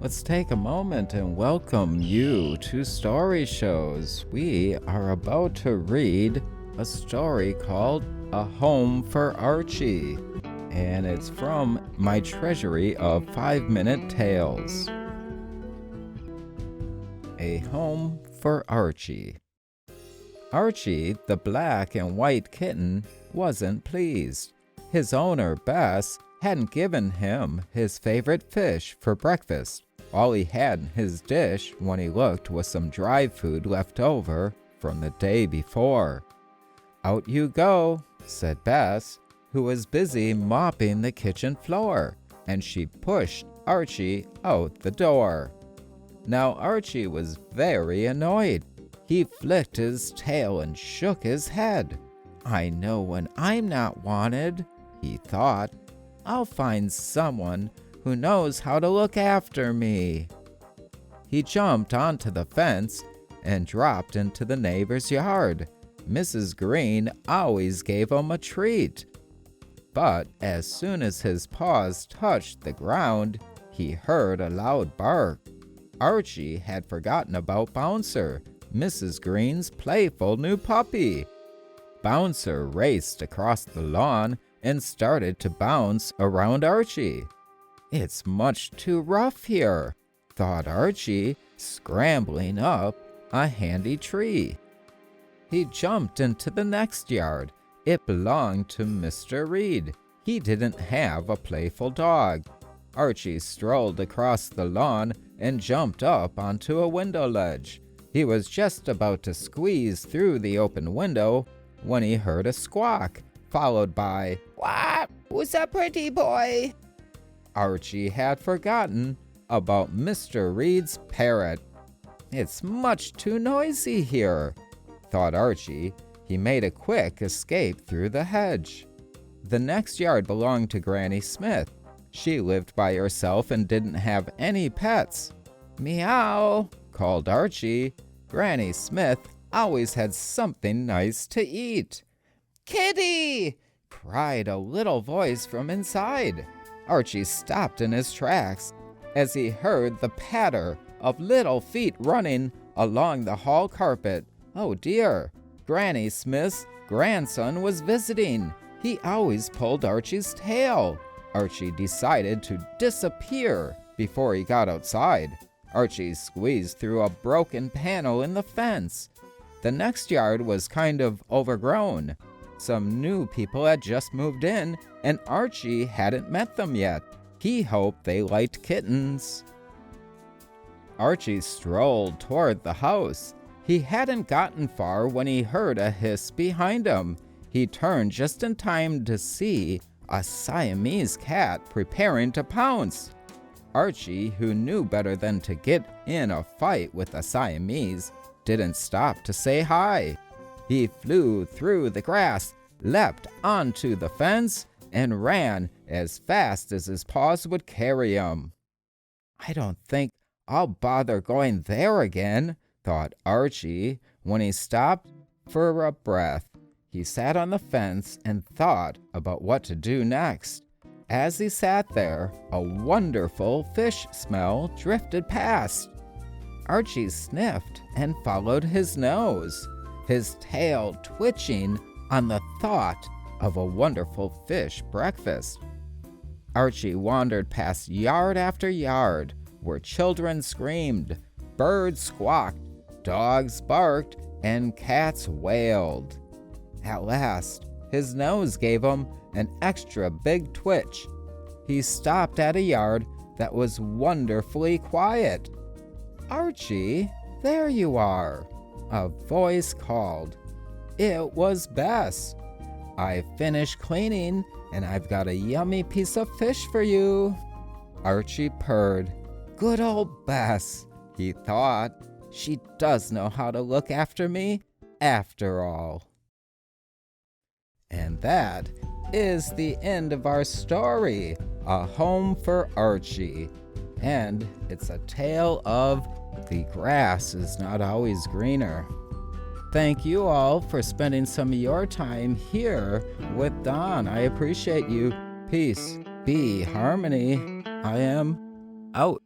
let's take a moment and welcome you to Story Shows. We are about to read a story called A Home for Archie, and it's from my treasury of 5-minute tales. A Home for Archie. Archie, the black and white kitten, wasn't pleased. His owner, Bess, hadn't given him his favorite fish for breakfast. All he had in his dish when he looked was some dry food left over from the day before. "Out you go," said Bess, who was busy mopping the kitchen floor, and she pushed Archie out the door. Now Archie was very annoyed. He flicked his tail and shook his head. "I know when I'm not wanted," he thought. "I'll find someone who knows how to look after me." He jumped onto the fence and dropped into the neighbor's yard. Mrs. Green always gave him a treat. But as soon as his paws touched the ground, he heard a loud bark. Archie had forgotten about Bouncer, Mrs. Green's playful new puppy. Bouncer raced across the lawn and started to bounce around Archie. "It's much too rough here," thought Archie, scrambling up a handy tree. He jumped into the next yard. It belonged to Mr. Reed. He didn't have a playful dog. Archie strolled across the lawn and jumped up onto a window ledge. He was just about to squeeze through the open window when he heard a squawk, followed by, "What? Who's a pretty boy?" Archie had forgotten about Mr. Reed's parrot. "It's much too noisy here," thought Archie. He made a quick escape through the hedge. The next yard belonged to Granny Smith. She lived by herself and didn't have any pets. "Meow," called Archie. Granny Smith always had something nice to eat. "Kitty!" cried a little voice from inside. Archie stopped in his tracks as he heard the patter of little feet running along the hall carpet. Oh dear, Granny Smith's grandson was visiting. He always pulled Archie's tail. Archie decided to disappear before he got outside. Archie squeezed through a broken panel in the fence. The next yard was kind of overgrown. Some new people had just moved in, and Archie hadn't met them yet. He hoped they liked kittens. Archie strolled toward the house. He hadn't gotten far when he heard a hiss behind him. He turned just in time to see a Siamese cat preparing to pounce. Archie, who knew better than to get in a fight with a Siamese, didn't stop to say hi. He flew through the grass, leapt onto the fence, and ran as fast as his paws would carry him. "I don't think I'll bother going there again," thought Archie when he stopped for a breath. He sat on the fence and thought about what to do next. As he sat there, a wonderful fish smell drifted past. Archie sniffed and followed his nose, his tail twitching on the thought of a wonderful fish breakfast. Archie wandered past yard after yard where children screamed, birds squawked, dogs barked, and cats wailed. At last, his nose gave him an extra big twitch. He stopped at a yard that was wonderfully quiet. "Archie, there you are," a voice called. It was Bess. "I finished cleaning, and I've got a yummy piece of fish for you." Archie purred. "Good old Bess," he thought. "She does know how to look after me, after all." And that is the end of our story, A Home for Archie. And it's a tale of the grass is not always greener. Thank you all for spending some of your time here with Don. I appreciate you. Peace, be harmony. I am out.